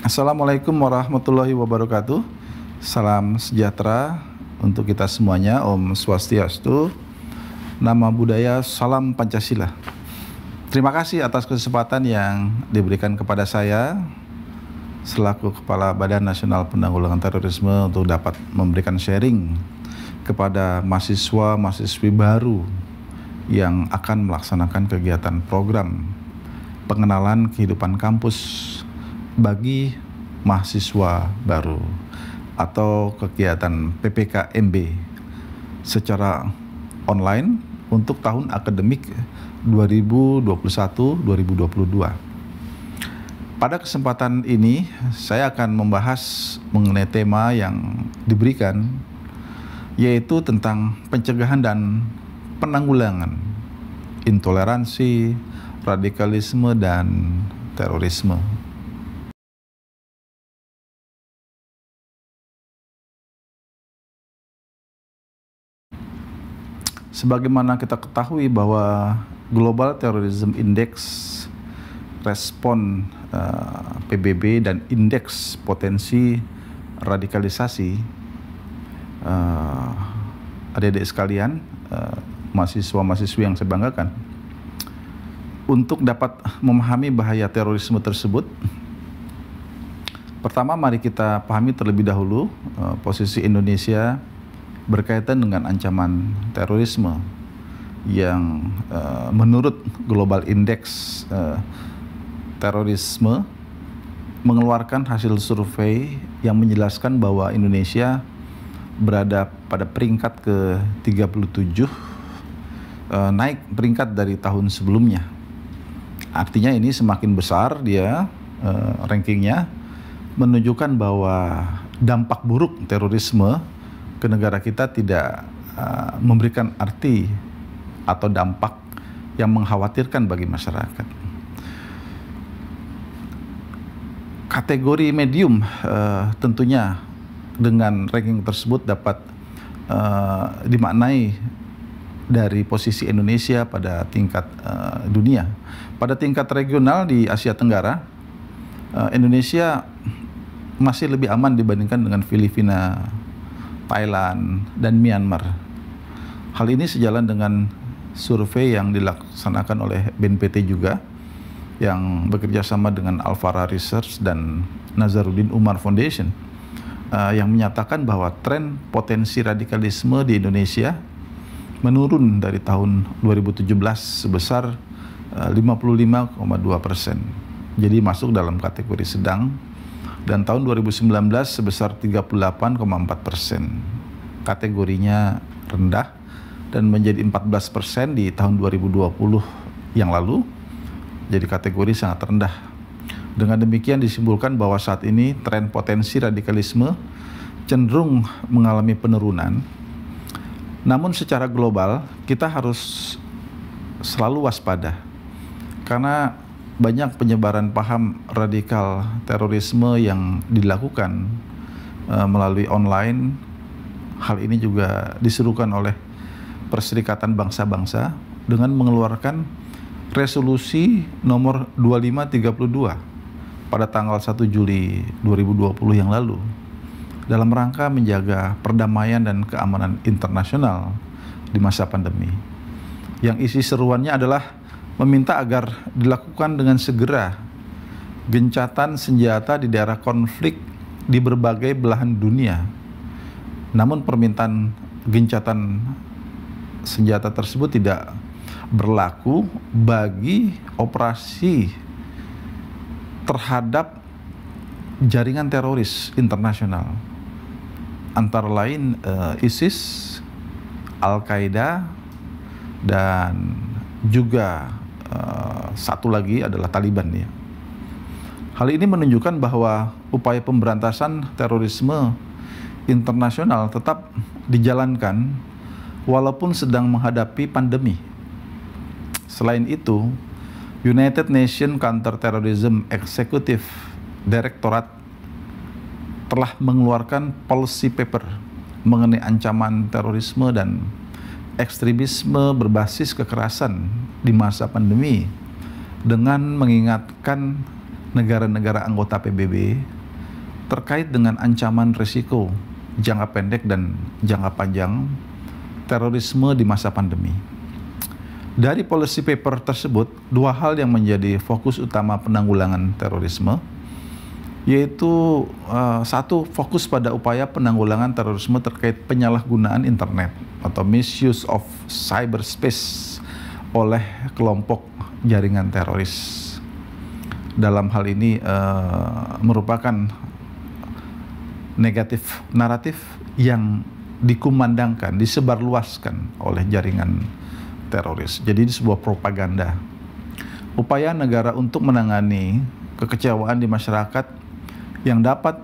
Assalamualaikum warahmatullahi wabarakatuh. Salam sejahtera untuk kita semuanya. Om Swastiastu, Nama Budaya, Salam Pancasila. Terima kasih atas kesempatan yang diberikan kepada saya selaku Kepala Badan Nasional Penanggulangan Terorisme untuk dapat memberikan sharing kepada mahasiswa-mahasiswi baru yang akan melaksanakan kegiatan program pengenalan kehidupan kampus bagi mahasiswa baru atau kegiatan PPKMB secara online untuk tahun akademik 2021-2022. Pada kesempatan ini saya akan membahas mengenai tema yang diberikan, yaitu tentang pencegahan dan penanggulangan intoleransi, radikalisme, dan terorisme. Sebagaimana kita ketahui bahwa Global Terrorism Index respon PBB dan indeks potensi radikalisasi, adik-adik sekalian, mahasiswa-mahasiswi yang saya banggakan, untuk dapat memahami bahaya terorisme tersebut, pertama mari kita pahami terlebih dahulu posisi Indonesia berkaitan dengan ancaman terorisme yang menurut Global Index Terorisme mengeluarkan hasil survei yang menjelaskan bahwa Indonesia berada pada peringkat ke-37, naik peringkat dari tahun sebelumnya. Artinya ini semakin besar dia rankingnya, menunjukkan bahwa dampak buruk terorisme ke negara kita tidak memberikan arti atau dampak yang mengkhawatirkan bagi masyarakat. Kategori medium tentunya dengan ranking tersebut dapat dimaknai dari posisi Indonesia pada tingkat dunia. Pada tingkat regional di Asia Tenggara, Indonesia masih lebih aman dibandingkan dengan Filipina, Thailand, dan Myanmar. Hal ini sejalan dengan survei yang dilaksanakan oleh BNPT juga, yang bekerja sama dengan Alfara Research dan Nazaruddin Umar Foundation, yang menyatakan bahwa tren potensi radikalisme di Indonesia menurun dari tahun 2017 sebesar 55,2%. Jadi masuk dalam kategori sedang, dan tahun 2019 sebesar 38,4%. Kategorinya rendah, dan menjadi 14% di tahun 2020 yang lalu. Jadi kategori sangat rendah. Dengan demikian disimpulkan bahwa saat ini tren potensi radikalisme cenderung mengalami penurunan. Namun secara global kita harus selalu waspada, karena banyak penyebaran paham radikal terorisme yang dilakukan melalui online. Hal ini juga diserukan oleh Perserikatan Bangsa-Bangsa dengan mengeluarkan resolusi nomor 2532 pada tanggal 1 Juli 2020 yang lalu dalam rangka menjaga perdamaian dan keamanan internasional di masa pandemi. Yang isi seruannya adalah meminta agar dilakukan dengan segera gencatan senjata di daerah konflik di berbagai belahan dunia. Namun permintaan gencatan senjata tersebut tidak berlaku bagi operasi terhadap jaringan teroris internasional, antara lain ISIS, Al-Qaeda, dan juga satu lagi adalah Taliban ya. Hal ini menunjukkan bahwa upaya pemberantasan terorisme internasional tetap dijalankan walaupun sedang menghadapi pandemi. Selain itu, United Nations Counterterrorism Executive Directorate telah mengeluarkan policy paper mengenai ancaman terorisme dan ekstremisme berbasis kekerasan di masa pandemi, dengan mengingatkan negara-negara anggota PBB terkait dengan ancaman risiko jangka pendek dan jangka panjang terorisme di masa pandemi. Dari policy paper tersebut, dua hal yang menjadi fokus utama penanggulangan terorisme, yaitu satu, fokus pada upaya penanggulangan terorisme terkait penyalahgunaan internet atau misuse of cyberspace oleh kelompok jaringan teroris. Dalam hal ini merupakan negatif naratif yang dikumandangkan, disebarluaskan oleh jaringan teroris. Jadi ini sebuah propaganda. Upaya negara untuk menangani kekecewaan di masyarakat yang dapat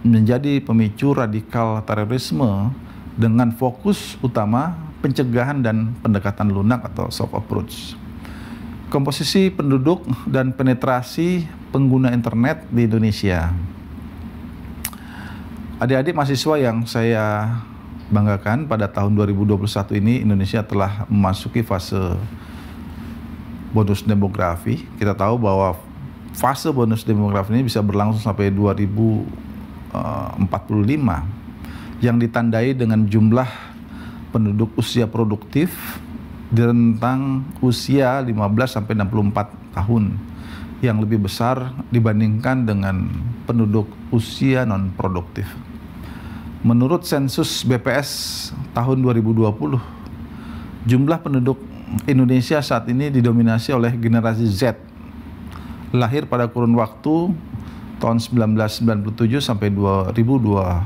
menjadi pemicu radikal terorisme dengan fokus utama pencegahan dan pendekatan lunak atau soft approach. Komposisi penduduk dan penetrasi pengguna internet di Indonesia. Adik-adik mahasiswa yang saya banggakan, pada tahun 2021 ini Indonesia telah memasuki fase bonus demografi. Kita tahu bahwa fase bonus demografi ini bisa berlangsung sampai 2045 yang ditandai dengan jumlah penduduk usia produktif di rentang usia 15 sampai 64 tahun yang lebih besar dibandingkan dengan penduduk usia non produktif. Menurut sensus BPS tahun 2020, jumlah penduduk Indonesia saat ini didominasi oleh generasi Z, lahir pada kurun waktu tahun 1997 sampai 2012,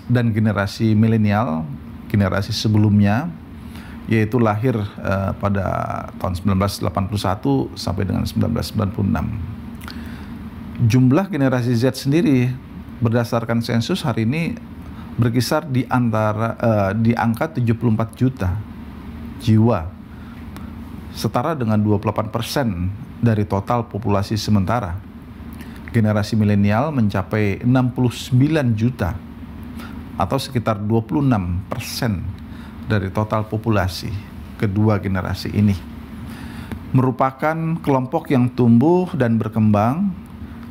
dan generasi milenial, generasi sebelumnya, yaitu lahir pada tahun 1981 sampai dengan 1996. Jumlah generasi Z sendiri berdasarkan sensus hari ini berkisar di angka 74 juta jiwa, setara dengan 28% dari total populasi sementara. Generasi milenial mencapai 69 juta atau sekitar 26% dari total populasi kedua generasi ini. Merupakan kelompok yang tumbuh dan berkembang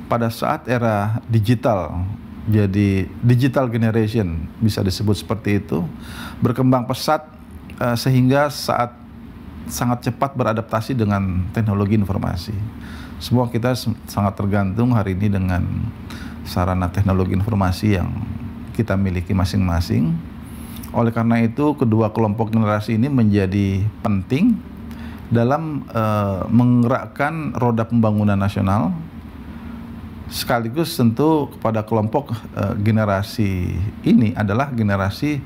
pada saat era digital. Jadi digital generation bisa disebut seperti itu, berkembang pesat sehingga sangat cepat beradaptasi dengan teknologi informasi. Semua kita sangat tergantung hari ini dengan sarana teknologi informasi yang kita miliki masing-masing. Oleh karena itu, kedua kelompok generasi ini menjadi penting dalam menggerakkan roda pembangunan nasional, sekaligus tentu kepada kelompok generasi ini adalah generasi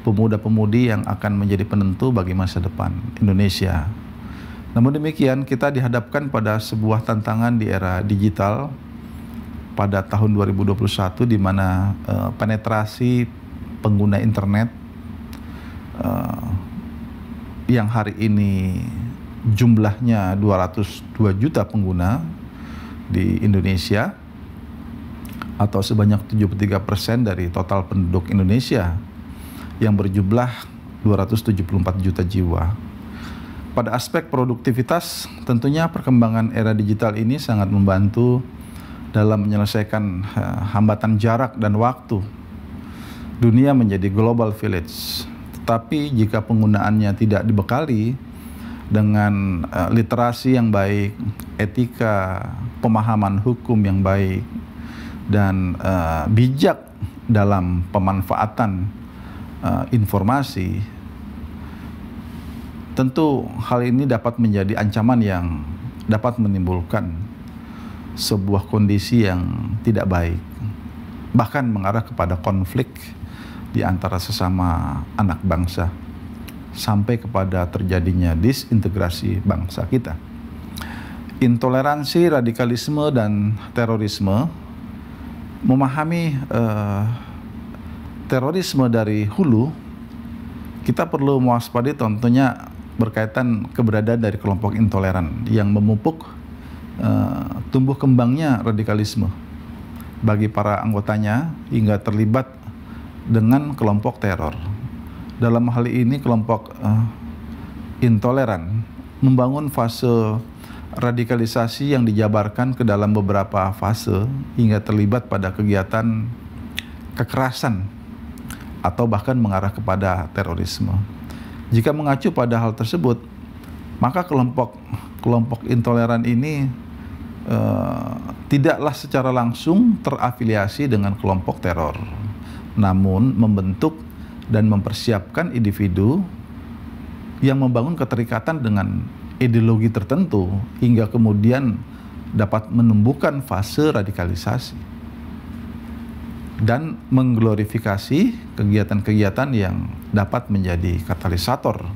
pemuda-pemudi yang akan menjadi penentu bagi masa depan Indonesia. Namun demikian, kita dihadapkan pada sebuah tantangan di era digital pada tahun 2021 di mana penetrasi pengguna internet yang hari ini jumlahnya 202 juta pengguna di Indonesia atau sebanyak 73% dari total penduduk Indonesia yang berjumlah 274 juta jiwa. Pada aspek produktivitas, tentunya perkembangan era digital ini sangat membantu dalam menyelesaikan hambatan jarak dan waktu. Dunia menjadi global village, tetapi jika penggunaannya tidak dibekali dengan literasi yang baik, etika, pemahaman hukum yang baik, dan bijak dalam pemanfaatan informasi, tentu hal ini dapat menjadi ancaman yang dapat menimbulkan sebuah kondisi yang tidak baik, bahkan mengarah kepada konflik di antara sesama anak bangsa, sampai kepada terjadinya disintegrasi bangsa kita. Intoleransi, radikalisme, dan terorisme. Memahami terorisme dari hulu, kita perlu mewaspadai tentunya berkaitan keberadaan dari kelompok intoleran yang memupuk tumbuh kembangnya radikalisme bagi para anggotanya hingga terlibat dengan kelompok teror. Dalam hal ini kelompok intoleran membangun fase radikalisasi yang dijabarkan ke dalam beberapa fase hingga terlibat pada kegiatan kekerasan atau bahkan mengarah kepada terorisme. Jika mengacu pada hal tersebut, maka kelompok intoleran ini tidaklah secara langsung terafiliasi dengan kelompok teror, namun membentuk dan mempersiapkan individu yang membangun keterikatan dengan ideologi tertentu hingga kemudian dapat menumbuhkan fase radikalisasi dan mengglorifikasi kegiatan-kegiatan yang dapat menjadi katalisator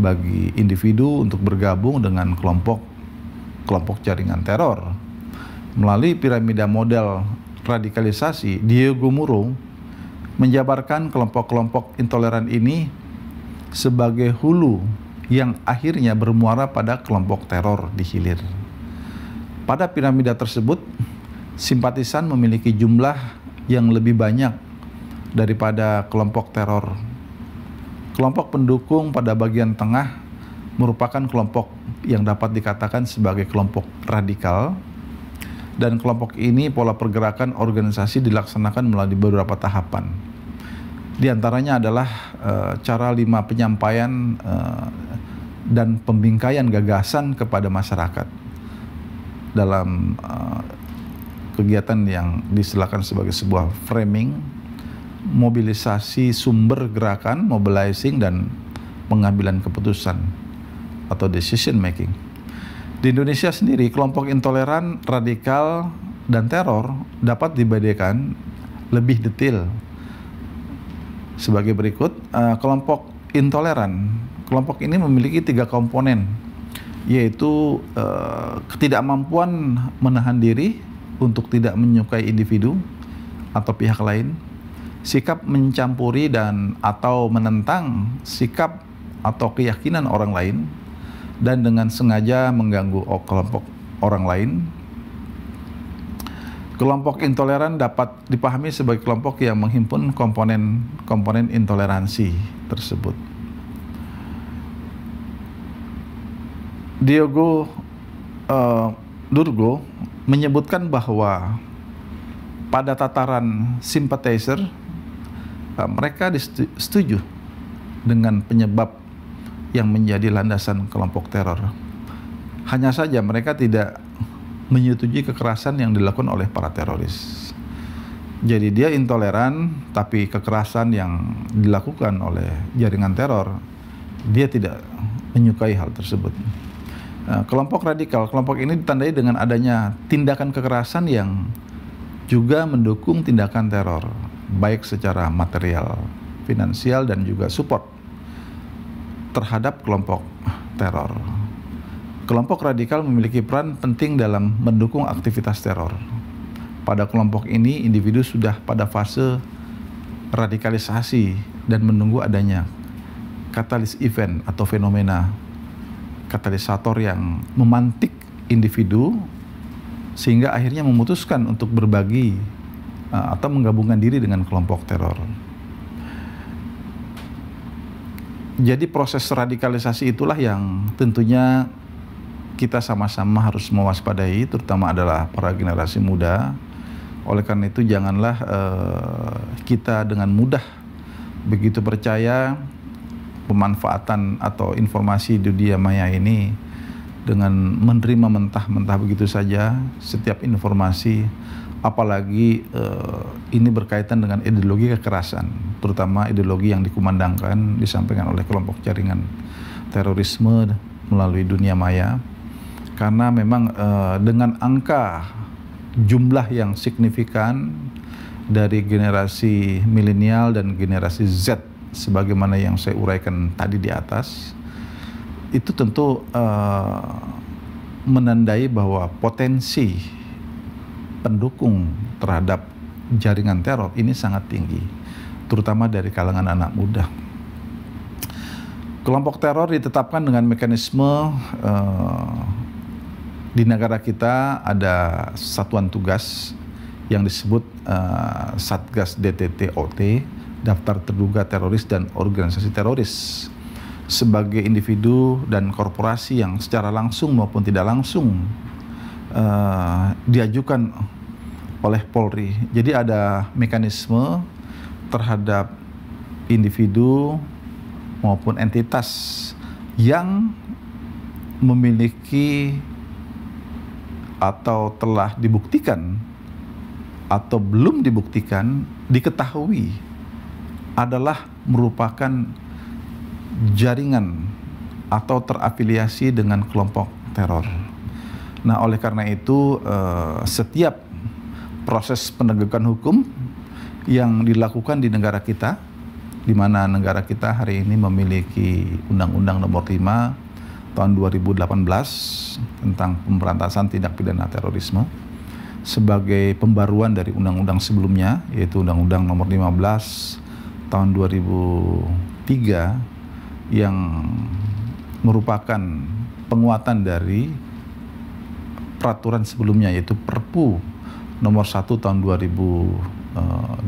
bagi individu untuk bergabung dengan kelompok jaringan teror. Melalui piramida model radikalisasi, Diego Muro menjabarkan kelompok-kelompok intoleran ini sebagai hulu yang akhirnya bermuara pada kelompok teror di hilir. Pada piramida tersebut, simpatisan memiliki jumlah yang lebih banyak daripada kelompok teror. Kelompok pendukung pada bagian tengah merupakan kelompok yang dapat dikatakan sebagai kelompok radikal, dan kelompok ini pola pergerakan organisasi dilaksanakan melalui beberapa tahapan. Di antaranya adalah cara 5 penyampaian dan pembingkaian gagasan kepada masyarakat dalam kegiatan yang diselakan sebagai sebuah framing, mobilisasi sumber gerakan, mobilizing, dan pengambilan keputusan atau decision making. Di Indonesia sendiri, kelompok intoleran, radikal, dan teror dapat dibedakan lebih detail sebagai berikut. Kelompok intoleran, kelompok ini memiliki 3 komponen, yaitu ketidakmampuan menahan diri untuk tidak menyukai individu atau pihak lain, sikap mencampuri dan atau menentang sikap atau keyakinan orang lain, dan dengan sengaja mengganggu kelompok orang lain. Kelompok intoleran dapat dipahami sebagai kelompok yang menghimpun komponen intoleransi tersebut. Diego Durgo menyebutkan bahwa pada tataran sympathizer, mereka setuju dengan penyebab yang menjadi landasan kelompok teror. Hanya saja mereka tidak menyetujui kekerasan yang dilakukan oleh para teroris. Jadi dia intoleran, tapi kekerasan yang dilakukan oleh jaringan teror, dia tidak menyukai hal tersebut. Kelompok radikal, kelompok ini ditandai dengan adanya tindakan kekerasan yang juga mendukung tindakan teror, baik secara material, finansial, dan juga support terhadap kelompok teror. Kelompok radikal memiliki peran penting dalam mendukung aktivitas teror. Pada kelompok ini, individu sudah pada fase radikalisasi dan menunggu adanya katalis event atau fenomena katalisator yang memantik individu sehingga akhirnya memutuskan untuk berbagi atau menggabungkan diri dengan kelompok teror. Jadi proses radikalisasi itulah yang tentunya kita sama-sama harus mewaspadai, terutama adalah para generasi muda. Oleh karena itu janganlah kita dengan mudah begitu percaya pemanfaatan atau informasi di dunia maya ini dengan menerima mentah-mentah begitu saja setiap informasi, apalagi ini berkaitan dengan ideologi kekerasan, terutama ideologi yang dikumandangkan, disampaikan oleh kelompok jaringan terorisme melalui dunia maya. Karena memang dengan angka jumlah yang signifikan dari generasi milenial dan generasi Z sebagaimana yang saya uraikan tadi di atas, itu tentu menandai bahwa potensi pendukung terhadap jaringan teror ini sangat tinggi, terutama dari kalangan anak muda. Kelompok teror ditetapkan dengan mekanisme di negara kita ada satuan tugas yang disebut Satgas DTT-OT, Daftar Terduga Teroris dan Organisasi Teroris. sebagai individu dan korporasi yang secara langsung maupun tidak langsung diajukan oleh Polri. Jadi ada mekanisme terhadap individu maupun entitas yang memiliki atau telah dibuktikan atau belum dibuktikan, diketahui adalah merupakan jaringan atau terafiliasi dengan kelompok teror. Nah, oleh karena itu setiap proses penegakan hukum yang dilakukan di negara kita, di mana negara kita hari ini memiliki Undang-Undang Nomor 5 tahun 2018 tentang pemberantasan tindak pidana terorisme sebagai pembaruan dari undang-undang sebelumnya, yaitu Undang-Undang Nomor 15 tahun 2003 yang merupakan penguatan dari peraturan sebelumnya, yaitu Perpu Nomor 1 tahun 2002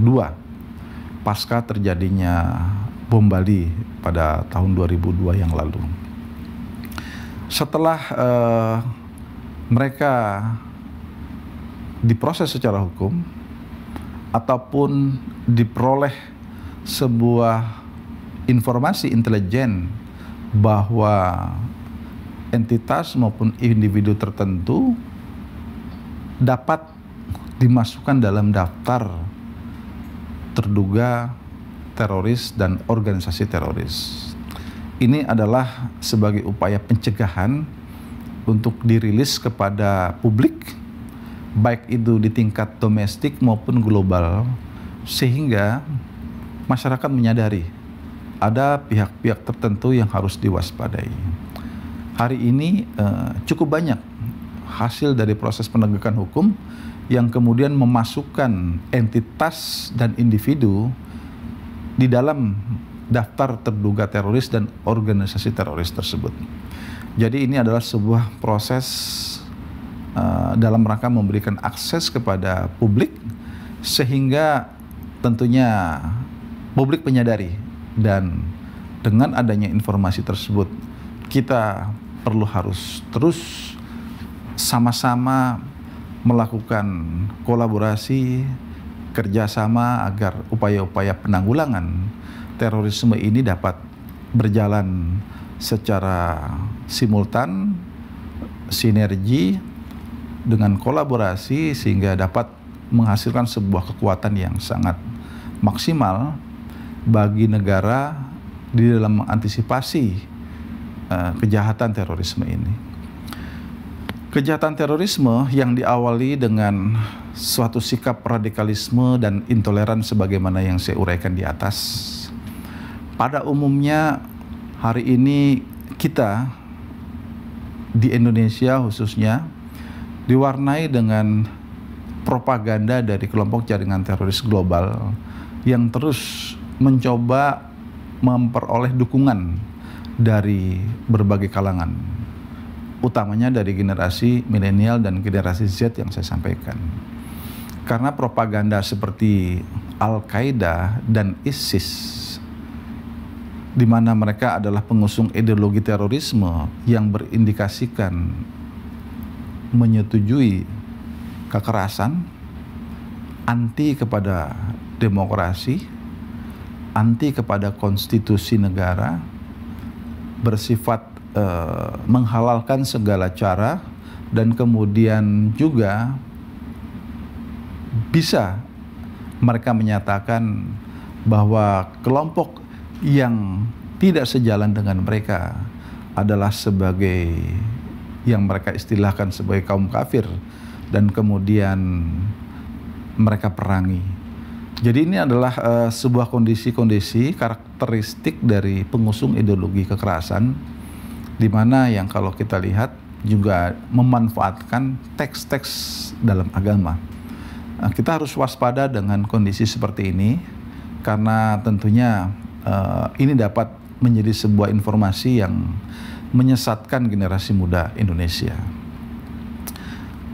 pasca terjadinya bom Bali pada tahun 2002 yang lalu. Setelah mereka diproses secara hukum ataupun diperoleh sebuah informasi intelijen bahwa entitas maupun individu tertentu dapat dimasukkan dalam daftar terduga teroris dan organisasi teroris. Ini adalah sebagai upaya pencegahan untuk dirilis kepada publik, baik itu di tingkat domestik maupun global, sehingga masyarakat menyadari ada pihak-pihak tertentu yang harus diwaspadai. Hari ini cukup banyak hasil dari proses penegakan hukum yang kemudian memasukkan entitas dan individu di dalam daftar terduga teroris dan organisasi teroris tersebut. Jadi ini adalah sebuah proses dalam rangka memberikan akses kepada publik, sehingga tentunya publik menyadari, dan dengan adanya informasi tersebut kita perlu harus terus sama-sama melakukan kolaborasi, kerjasama agar upaya-upaya penanggulangan terorisme ini dapat berjalan secara simultan, sinergi, dengan kolaborasi, sehingga dapat menghasilkan sebuah kekuatan yang sangat maksimal bagi negara di dalam mengantisipasi kejahatan terorisme ini. Kejahatan terorisme yang diawali dengan suatu sikap radikalisme dan intoleran sebagaimana yang saya uraikan di atas. Pada umumnya hari ini kita di Indonesia khususnya diwarnai dengan propaganda dari kelompok jaringan teroris global yang terus mencoba memperoleh dukungan dari berbagai kalangan, utamanya dari generasi milenial dan generasi Z yang saya sampaikan. Karena propaganda seperti Al-Qaeda dan ISIS, di mana mereka adalah pengusung ideologi terorisme yang berindikasikan menyetujui kekerasan, anti kepada demokrasi, anti kepada konstitusi negara, bersifat menghalalkan segala cara, dan kemudian juga bisa mereka menyatakan bahwa kelompok yang tidak sejalan dengan mereka adalah sebagai yang mereka istilahkan sebagai kaum kafir, dan kemudian mereka perangi. Jadi ini adalah sebuah kondisi-kondisi karakteristik dari pengusung ideologi kekerasan, di mana yang kalau kita lihat juga memanfaatkan teks-teks dalam agama. Kita harus waspada dengan kondisi seperti ini, karena tentunya ini dapat menjadi sebuah informasi yang menyesatkan generasi muda Indonesia.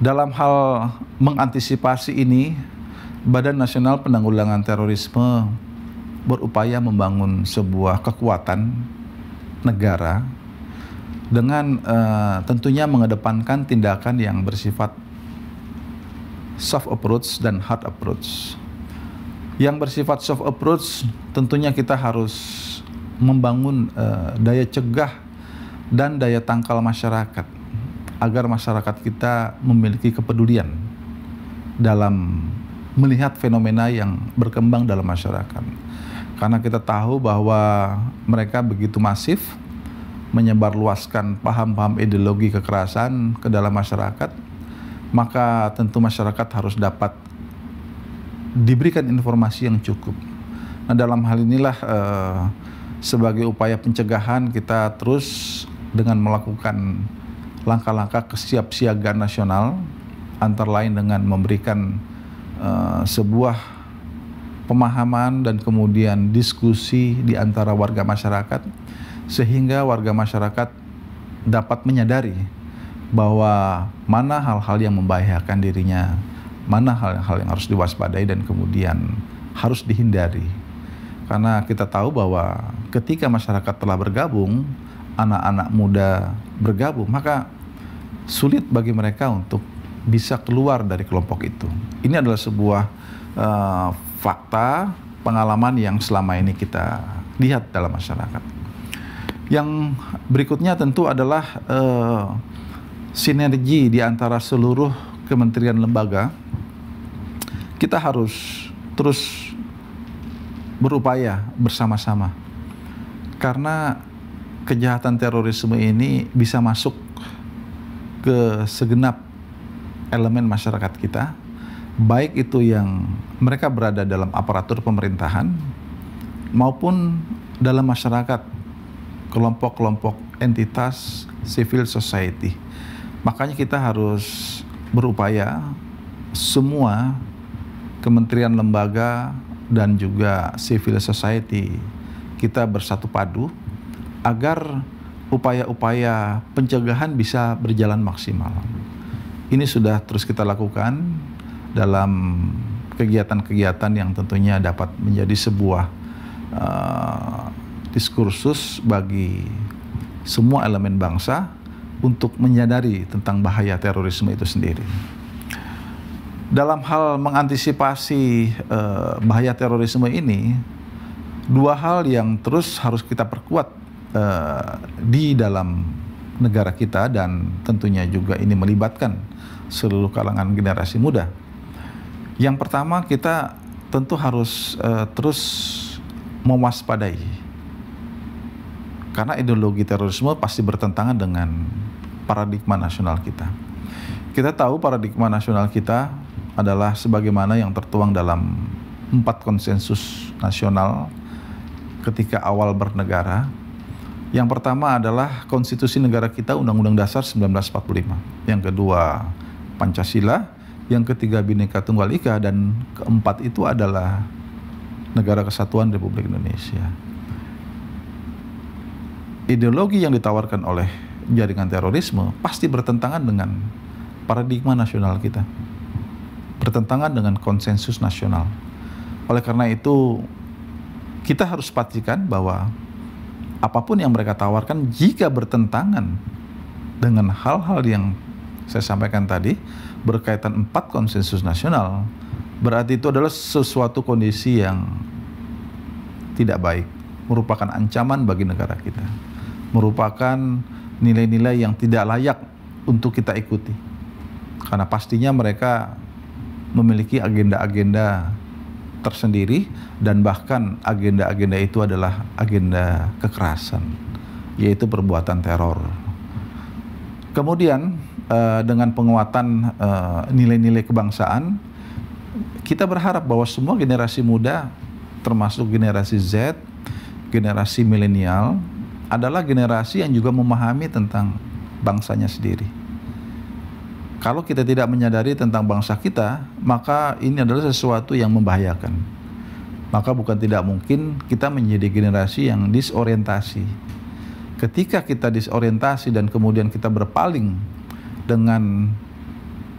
Dalam hal mengantisipasi ini, Badan Nasional Penanggulangan Terorisme berupaya membangun sebuah kekuatan negara dengan tentunya mengedepankan tindakan yang bersifat soft approach dan hard approach. Yang bersifat soft approach tentunya kita harus membangun daya cegah dan daya tangkal masyarakat agar masyarakat kita memiliki kepedulian dalam melihat fenomena yang berkembang dalam masyarakat. Karena kita tahu bahwa mereka begitu masif menyebarluaskan paham-paham ideologi kekerasan ke dalam masyarakat, maka tentu masyarakat harus dapat diberikan informasi yang cukup. Nah, dalam hal inilah sebagai upaya pencegahan kita terus dengan melakukan langkah-langkah kesiapsiagaan nasional, antara lain dengan memberikan sebuah pemahaman dan kemudian diskusi di antara warga masyarakat, sehingga warga masyarakat dapat menyadari bahwa mana hal-hal yang membahayakan dirinya, mana hal-hal yang harus diwaspadai dan kemudian harus dihindari. Karena kita tahu bahwa ketika masyarakat telah bergabung, anak-anak muda bergabung, maka sulit bagi mereka untuk bisa keluar dari kelompok itu. Ini adalah sebuah fakta pengalaman yang selama ini kita lihat dalam masyarakat. Yang berikutnya tentu adalah sinergi di antara seluruh kementerian lembaga. Kita harus terus berupaya bersama-sama, karena kejahatan terorisme ini bisa masuk ke segenap elemen masyarakat kita, baik itu yang mereka berada dalam aparatur pemerintahan maupun dalam masyarakat, kelompok-kelompok entitas civil society. Makanya kita harus berupaya semua kementerian lembaga dan juga civil society kita bersatu padu agar upaya-upaya pencegahan bisa berjalan maksimal. Ini sudah terus kita lakukan dalam kegiatan-kegiatan yang tentunya dapat menjadi sebuah diskursus bagi semua elemen bangsa untuk menyadari tentang bahaya terorisme itu sendiri. Dalam hal mengantisipasi bahaya terorisme ini, dua hal yang terus harus kita perkuat di dalam negara kita, dan tentunya juga ini melibatkan seluruh kalangan generasi muda. Yang pertama, kita tentu harus terus mewaspadai, karena ideologi terorisme pasti bertentangan dengan paradigma nasional kita. Kita tahu paradigma nasional kita adalah sebagaimana yang tertuang dalam 4 konsensus nasional ketika awal bernegara. Yang pertama adalah konstitusi negara kita, Undang-Undang Dasar 1945. Yang kedua, Pancasila. Yang ketiga, Bhinneka Tunggal Ika. Dan keempat itu adalah Negara Kesatuan Republik Indonesia. Ideologi yang ditawarkan oleh jaringan terorisme pasti bertentangan dengan paradigma nasional kita, bertentangan dengan konsensus nasional. Oleh karena itu, kita harus pastikan bahwa apapun yang mereka tawarkan, jika bertentangan dengan hal-hal yang saya sampaikan tadi berkaitan 4 konsensus nasional, berarti itu adalah sesuatu kondisi yang tidak baik, merupakan ancaman bagi negara kita, merupakan nilai-nilai yang tidak layak untuk kita ikuti, karena pastinya mereka memiliki agenda-agenda tersendiri, dan bahkan agenda-agenda itu adalah agenda kekerasan, yaitu perbuatan teror. Kemudian dengan penguatan nilai-nilai kebangsaan, kita berharap bahwa semua generasi muda, termasuk generasi Z, generasi milenial, adalah generasi yang juga memahami tentang bangsanya sendiri. Kalau kita tidak menyadari tentang bangsa kita, maka ini adalah sesuatu yang membahayakan. Maka bukan tidak mungkin kita menjadi generasi yang disorientasi. Ketika kita disorientasi dan kemudian kita berpaling dengan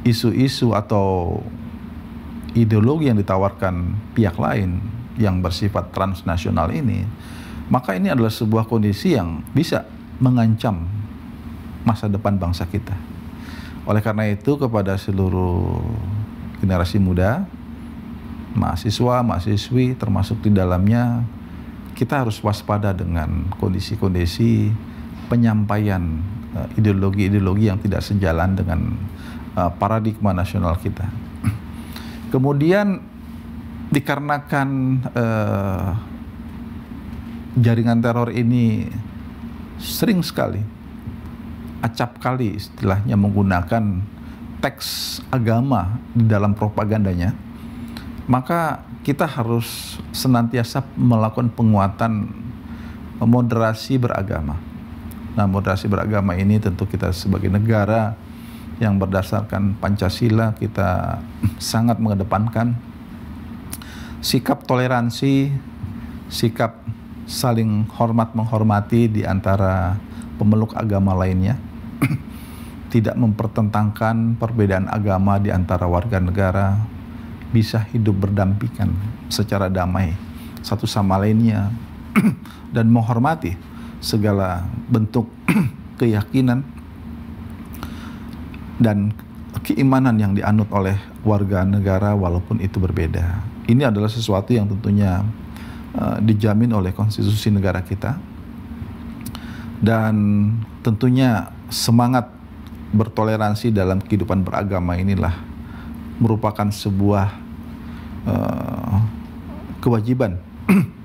isu-isu atau ideologi yang ditawarkan pihak lain yang bersifat transnasional ini, maka ini adalah sebuah kondisi yang bisa mengancam masa depan bangsa kita. Oleh karena itu, kepada seluruh generasi muda, mahasiswa, mahasiswi termasuk di dalamnya, kita harus waspada dengan kondisi-kondisi penyampaian ideologi-ideologi yang tidak sejalan dengan paradigma nasional kita. Kemudian dikarenakan jaringan teror ini sering sekali, acap kali istilahnya, menggunakan teks agama di dalam propagandanya, maka kita harus senantiasa melakukan penguatan moderasi beragama. Nah, moderasi beragama ini tentu kita sebagai negara yang berdasarkan Pancasila, kita sangat mengedepankan sikap toleransi, sikap saling hormat menghormati di antara pemeluk agama lainnya, tidak mempertentangkan perbedaan agama di antara warga negara, bisa hidup berdampingan secara damai satu sama lainnya dan menghormati segala bentuk keyakinan dan keimanan yang dianut oleh warga negara walaupun itu berbeda. Ini adalah sesuatu yang tentunya dijamin oleh konstitusi negara kita, dan tentunya semangat bertoleransi dalam kehidupan beragama inilah merupakan sebuah kewajiban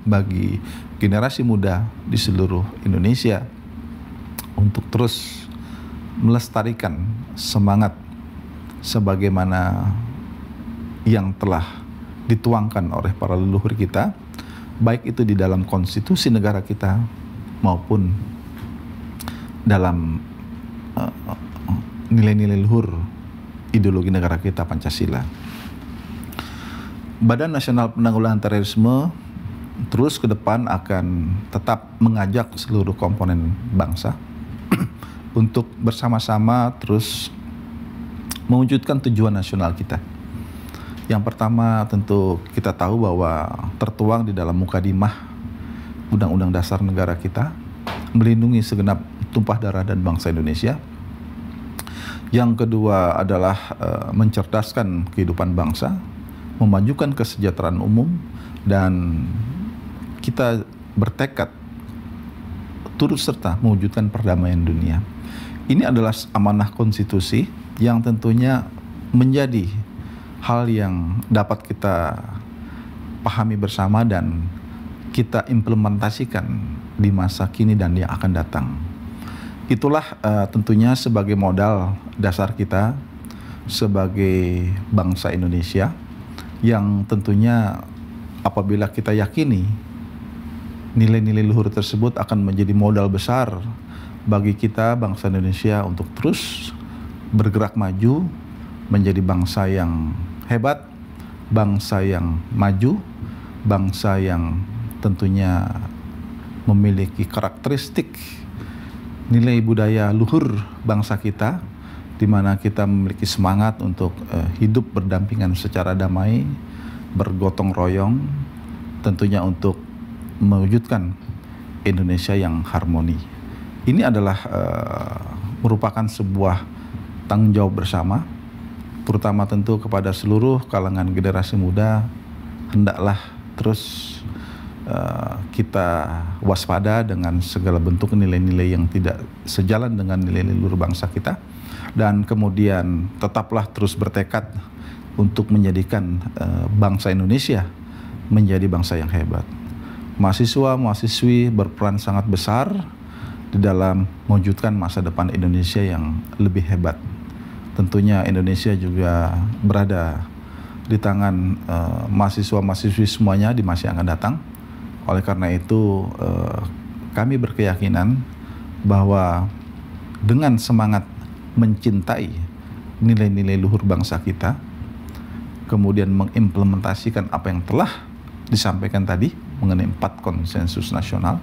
bagi generasi muda di seluruh Indonesia untuk terus melestarikan semangat sebagaimana yang telah dituangkan oleh para leluhur kita, baik itu di dalam konstitusi negara kita maupun dalam nilai-nilai luhur ideologi negara kita, Pancasila. Badan Nasional Penanggulangan Terorisme terus ke depan akan tetap mengajak seluruh komponen bangsa untuk bersama-sama terus mewujudkan tujuan nasional kita. Yang pertama, tentu kita tahu bahwa tertuang di dalam mukadimah Undang-Undang Dasar Negara kita melindungi segenap tumpah darah dan bangsa Indonesia. Yang kedua adalah mencerdaskan kehidupan bangsa, memajukan kesejahteraan umum, dan kita bertekad turut serta mewujudkan perdamaian dunia. Ini adalah amanah konstitusi yang tentunya menjadi hal yang dapat kita pahami bersama dan kita implementasikan di masa kini dan yang akan datang. Itulah tentunya sebagai modal dasar kita sebagai bangsa Indonesia, yang tentunya apabila kita yakini nilai-nilai luhur tersebut akan menjadi modal besar bagi kita bangsa Indonesia untuk terus bergerak maju menjadi bangsa yang hebat, bangsa yang maju, bangsa yang tentunya memiliki karakteristik nilai budaya luhur bangsa kita, di mana kita memiliki semangat untuk hidup berdampingan secara damai, bergotong royong, tentunya untuk mewujudkan Indonesia yang harmoni. Ini adalah merupakan sebuah tanggung jawab bersama, terutama tentu kepada seluruh kalangan generasi muda. Hendaklah terus kita waspada dengan segala bentuk nilai-nilai yang tidak sejalan dengan nilai-nilai luhur bangsa kita, dan kemudian tetaplah terus bertekad untuk menjadikan bangsa Indonesia menjadi bangsa yang hebat. Mahasiswa, mahasiswi berperan sangat besar di dalam mewujudkan masa depan Indonesia yang lebih hebat. Tentunya Indonesia juga berada di tangan mahasiswa-mahasiswi semuanya di masa yang akan datang. Oleh karena itu, kami berkeyakinan bahwa dengan semangat mencintai nilai-nilai luhur bangsa kita, kemudian mengimplementasikan apa yang telah disampaikan tadi mengenai 4 konsensus nasional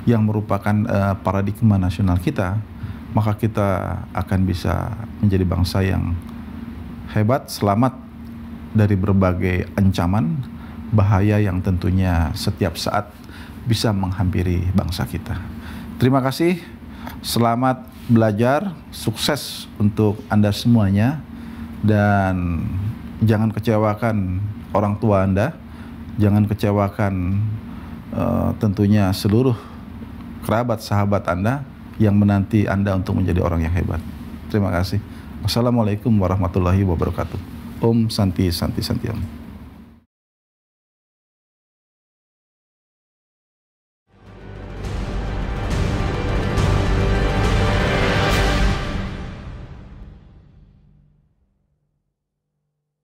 yang merupakan paradigma nasional kita, maka kita akan bisa menjadi bangsa yang hebat, selamat dari berbagai ancaman, bahaya yang tentunya setiap saat bisa menghampiri bangsa kita. Terima kasih, selamat belajar, sukses untuk Anda semuanya, dan jangan kecewakan orang tua Anda, jangan kecewakan tentunya seluruh kerabat sahabat Anda yang menanti Anda untuk menjadi orang yang hebat. Terima kasih. Wassalamualaikum warahmatullahi wabarakatuh. Om Santi Santi Santi Om.